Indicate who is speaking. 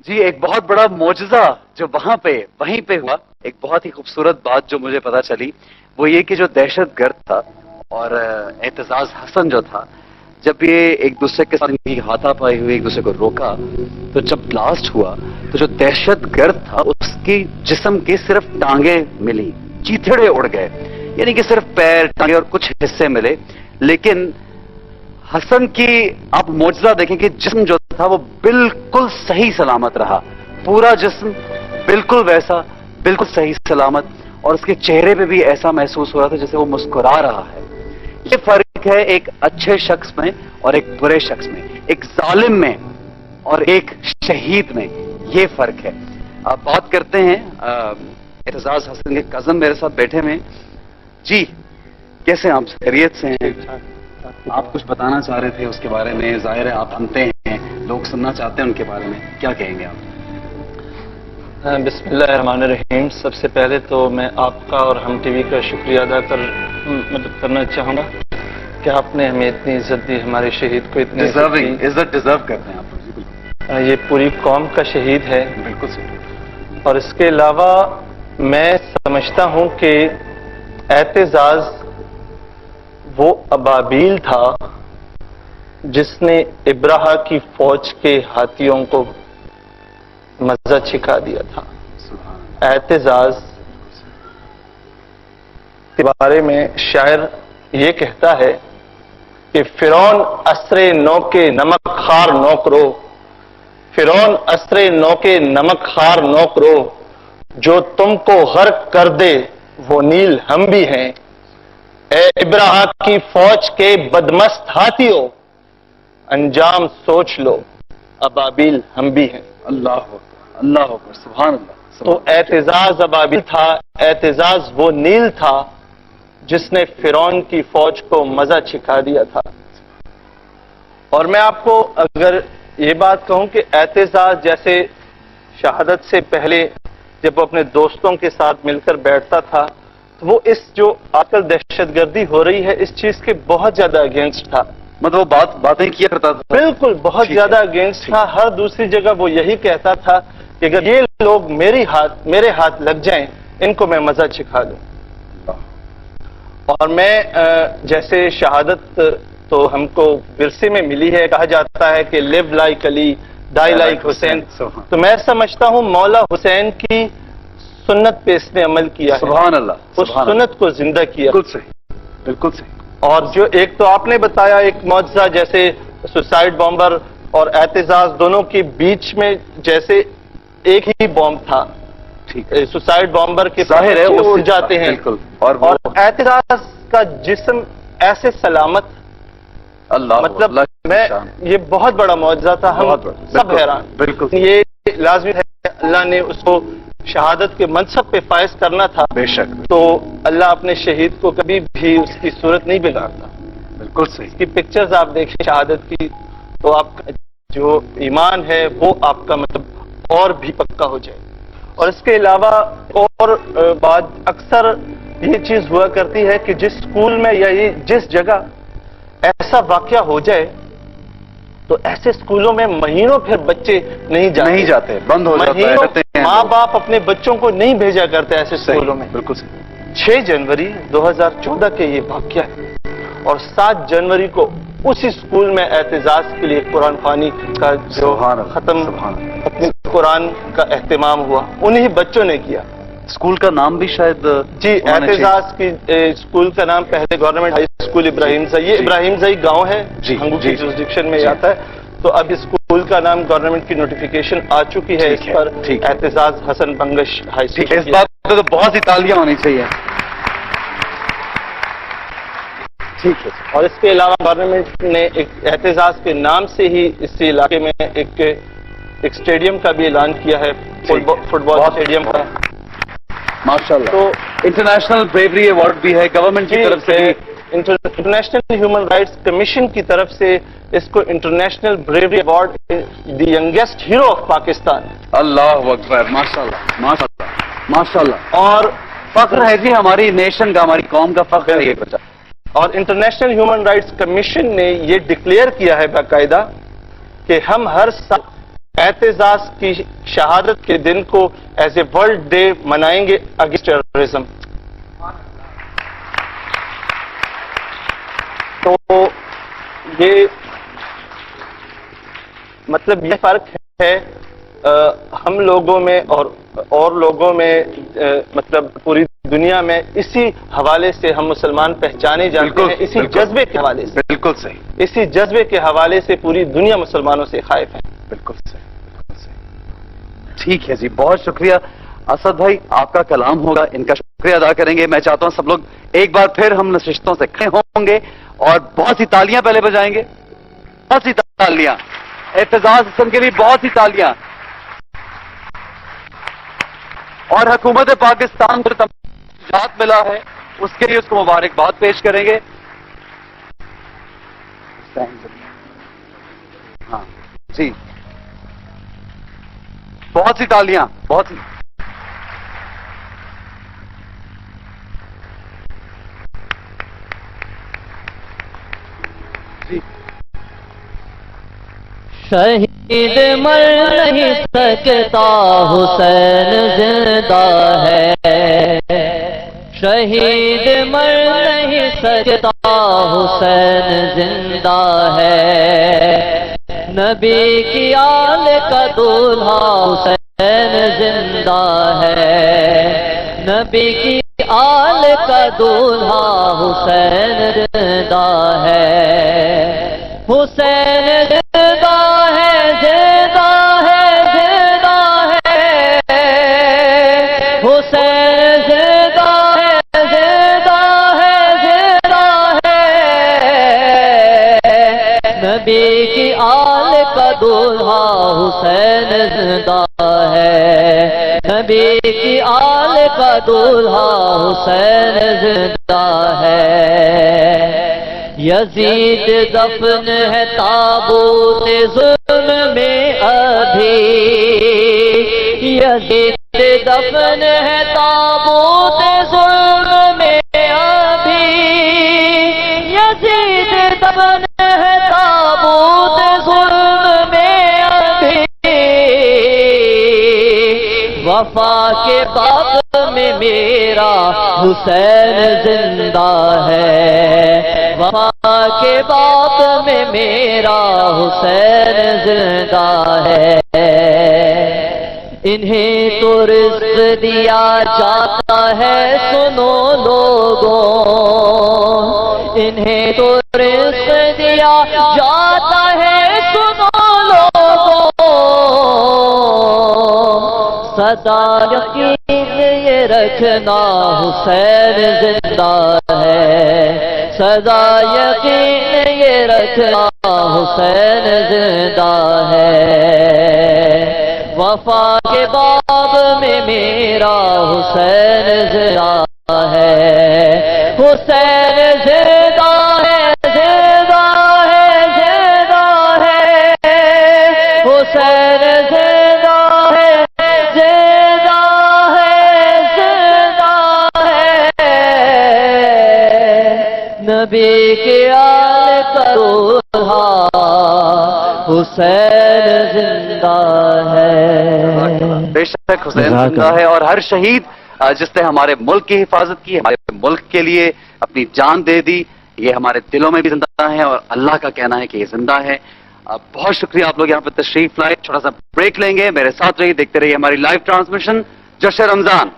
Speaker 1: جی ایک بہت بڑا معجزہ جو وہیں پہ ہوا، ایک بہت ہی خوبصورت بات جو مجھے پتا چلی وہ یہ کہ جو دہشت گرد تھا اور اعتزاز حسن جو تھا، جب یہ ایک دوسرے کے ساتھ ہاتھا پائی ہوئی ایک دوسرے کو روکا، تو جب بلاسٹ ہوا تو جو دہشت گرد تھا اس کی جسم کی صرف ٹانگیں ملی، چیتھڑے اڑ گئے، یعنی کہ صرف پیر ٹانگیں اور کچھ حصے ملے، لیکن حسن کی آپ معجزہ دیکھیں کہ جسم جو تھا وہ بالکل صحیح سلامت رہا، پورا جسم بالکل ویسا، بالکل صحیح سلامت، اور اس کے چہرے پہ بھی ایسا محسوس ہو رہا تھا جیسے وہ مسکرا رہا ہے۔ یہ فرق ہے ایک اچھے شخص میں اور ایک برے شخص میں، ایک ظالم میں اور ایک شہید میں، یہ فرق ہے۔ آپ بات کرتے ہیں اعتزاز حسن کے کزن میرے ساتھ بیٹھے ہوئے ہیں۔ جی کیسے آپ خیریت سے ہیں؟ آپ کچھ بتانا چاہ رہے تھے اس کے بارے میں، ظاہر ہے آپ ہنتے ہیں، لوگ سننا چاہتے ہیں ان کے بارے میں، کیا کہیں گے آپ؟
Speaker 2: بسم اللہ الرحمن الرحیم۔ سب سے پہلے تو میں آپ کا اور ہم ٹی وی کا شکریہ ادا کرنا چاہوں گا کہ آپ نے ہمیں اتنی عزت دی، ہمارے شہید کو اتنی
Speaker 1: عزت ڈیزرو کرتے ہیں آپ۔
Speaker 2: یہ پوری قوم کا شہید ہے،
Speaker 1: بالکل صحیح۔
Speaker 2: اور اس کے علاوہ میں سمجھتا ہوں کہ اعتزاز وہ ابابیل تھا جس نے ابراہا کی فوج کے ہاتھیوں کو مزہ چھکا دیا تھا۔ اعتزاز کے بارے میں شاعر یہ کہتا ہے کہ فرعون اسرے نو کے نمک خار نوکرو، فرعون اسرے نو کے نمک خار نوکرو، جو تم کو غرق کر دے وہ نیل ہم بھی ہیں، اے ابراہا کی فوج کے بدمست ہاتھیوں، انجام سوچ لو ابابیل ہم بھی ہیں۔
Speaker 1: اللہ اللہ اکبر، سبحان اللہ۔
Speaker 2: تو اعتزاز ابابیل تھا، اعتزاز وہ نیل تھا جس نے فرعون کی فوج کو مزہ چھکا دیا تھا۔ اور میں آپ کو اگر یہ بات کہوں کہ اعتزاز جیسے شہادت سے پہلے جب وہ اپنے دوستوں کے ساتھ مل کر بیٹھتا تھا تو وہ اس جو آج کل دہشت گردی ہو رہی ہے اس چیز کے بہت زیادہ اگینسٹ تھا،
Speaker 1: مطلب وہ باتیں کیا کرتا تھا،
Speaker 2: بالکل بہت زیادہ اگینسٹ تھا۔ ہر دوسری جگہ وہ یہی کہتا تھا کہ اگر یہ لوگ میرے ہاتھ لگ جائیں ان کو میں مزہ چھکا دوں۔ اور میں جیسے شہادت تو ہم کو ورثے میں ملی ہے، کہا جاتا ہے کہ لیو لائک علی ڈائی لائک حسین، تو میں سمجھتا ہوں مولا حسین کی سنت پہ اس نے عمل کیا ہے،
Speaker 1: سبحان اللہ،
Speaker 2: اس سنت کو زندہ کیا۔
Speaker 1: بالکل صحیح، بالکل صحیح۔
Speaker 2: اور جو ایک تو آپ نے بتایا ایک معجزہ جیسے سوسائڈ بامبر اور اعتزاز دونوں کے بیچ میں جیسے ایک ہی بام تھا، سوسائڈ بامبر کے
Speaker 1: ظاہر ہے
Speaker 2: اڑ جاتے ہیں،
Speaker 1: بالکل،
Speaker 2: اور اعتزاز کا جسم ایسے سلامت،
Speaker 1: اللہ
Speaker 2: مطلب
Speaker 1: اللہ
Speaker 2: میں یہ بہت بڑا معجزہ تھا، ہم سب حیران۔
Speaker 1: بالکل
Speaker 2: یہ لازمی ہے اللہ نے اس کو شہادت کے منصب پہ فائز کرنا تھا،
Speaker 1: بے شک،
Speaker 2: تو اللہ اپنے شہید کو کبھی بھی اس کی صورت نہیں بگاڑتا۔
Speaker 1: بالکل صحیح۔
Speaker 2: اس کی پکچرز آپ دیکھیں شہادت کی تو آپ کا جو ایمان ہے وہ آپ کا مطلب اور بھی پکا ہو جائے۔ اور اس کے علاوہ اور بات اکثر یہ چیز ہوا کرتی ہے کہ جس اسکول میں یا جس جگہ ایسا واقعہ ہو جائے تو ایسے اسکولوں میں مہینوں پھر بچے نہیں
Speaker 1: جاتے، بند ہو جاتے ہیں،
Speaker 2: ماں باپ اپنے بچوں کو نہیں بھیجا کرتے ایسے اسکولوں میں۔
Speaker 1: بالکل صحیح۔
Speaker 2: 6 جنوری 2014 کے یہ واقعہ ہے، اور 7 جنوری کو اسی اسکول میں اعتزاز کے لیے قرآن خوانی کا جو ختم قرآن کا اہتمام ہوا انہی بچوں نے کیا۔
Speaker 1: اسکول کا نام بھی شاید
Speaker 2: جی اعتزاز کی اسکول کا نام پہلے گورنمنٹ ہائی اسکول ابراہیم زئی، یہ ابراہیم زئی گاؤں ہے، ہنگو کی جورسڈکشن میں آتا ہے، تو اب اسکول کا نام گورنمنٹ کی نوٹیفیکیشن آ چکی ہے اس پر، اعتزاز حسن بنگش ہائی اسکول۔
Speaker 1: اس بات پہ تو بہت سی تالیاں ہونی چاہیے۔ ٹھیک ہے۔
Speaker 2: اور اس کے علاوہ گورنمنٹ نے ایک اعتزاز کے نام سے ہی اس علاقے میں ایک اسٹیڈیم کا بھی اعلان کیا ہے، فٹ بال اسٹیڈیم کا،
Speaker 1: ماشاءاللہ۔
Speaker 2: تو
Speaker 1: انٹرنیشنل بریوری ایوارڈ بھی ہے گورنمنٹ کی طرف سے،
Speaker 2: انٹرنیشنل ہیومن رائٹس کمیشن کی طرف سے اس کو international bravery award the youngest hero of Pakistan.
Speaker 1: اللہ اکبر، ماشاءاللہ ماشاءاللہ ماشاءاللہ۔
Speaker 2: اور
Speaker 1: فخر ہے جی ہماری نیشن کا، ہماری قوم کا فخر ہے یہ بچہ۔
Speaker 2: اور انٹرنیشنل ہیومن رائٹس کمیشن نے یہ ڈکلیئر کیا ہے باقاعدہ کہ ہم ہر سال اعتزاز کی شہادت کے دن کو ایز اے ورلڈ ڈے منائیں گے اگینسٹ ٹیررزم. تو یہ مطلب یہ فرق ہے ہم لوگوں میں اور لوگوں میں، مطلب پوری دنیا میں اسی حوالے سے ہم مسلمان پہچانے جاتے ہیں، اسی جذبے کے حوالے سے.
Speaker 1: بالکل صحیح.
Speaker 2: اسی جذبے کے حوالے سے پوری دنیا مسلمانوں سے خائف ہے.
Speaker 1: بالکل صحیح. ٹھیک ہے جی، بہت شکریہ. اسد بھائی آپ کا کلام ہوگا، ان کا شکریہ ادا کریں گے. میں چاہتا ہوں سب لوگ ایک بار پھر ہم نشستوں سے کھڑے ہوں گے اور بہت سی تالیاں پہلے بجائیں گے. بہت سی تالیاں اعتزاز حسن کے لیے، بہت سی تالیاں. اور حکومت پاکستان کو نجات ملا ہے اس کے لیے اس کو مبارکباد پیش کریں گے. ہاں جی، بہت سی تالیاں، بہت سی. جی
Speaker 3: شہید مر نہیں سکتا حسین زندہ ہے، شہید مر نہیں سکتا حسین زندہ ہے، نبی کی آل کا دولہا حسین زندہ ہے، نبی کی آل کا دولہا حسین زندہ ہے، حسین زندہ ہے، زندہ ہے، زندہ ہے، حسین زندہ ہے، زندہ ہے، زندہ ہے، نبی کی آل کا دولہا حسین زندہ ہے، نبی کی آل کا دولہا حسین زندہ ہے. یزید دفن ہے تابوت ظلم میں ابھی، یزید دفن ہے تابوت ظلم میں ابھی، یزید دفن ہے تابوت ظلم میں ابھی، وفا کے باغ میں میرا حسین زندہ ہے، وفا کے باغ میں میرا حسین زندہ ہے. انہیں تو رزق دیا جاتا ہے سنو لوگوں، انہیں تو رزق دیا جاتا ہے سنو لوگوں، سدا یقین یہ رکھنا حسین زندہ ہے، سدا یقین یہ رکھنا حسین زندہ ہے. وفا کے باب میں میرا حسین زندہ ہے، حسین زندہ ہے، زندہ ہے، زندہ ہے، حسین زندہ ہے، زندہ ہے، زندہ ہے، نبی کے آل کا دولہا حسین زندہ ہے.
Speaker 1: بے شک حسین زندہ ہے، اور ہر شہید جس نے ہمارے ملک کی حفاظت کی، ہمارے ملک کے لیے اپنی جان دے دی، یہ ہمارے دلوں میں بھی زندہ ہے اور اللہ کا کہنا ہے کہ یہ زندہ ہے. بہت شکریہ آپ لوگ یہاں پہ تشریف لائے. چھوٹا سا بریک لیں گے، میرے ساتھ رہیے، دیکھتے رہیے ہماری لائیو ٹرانسمیشن جشن رمضان.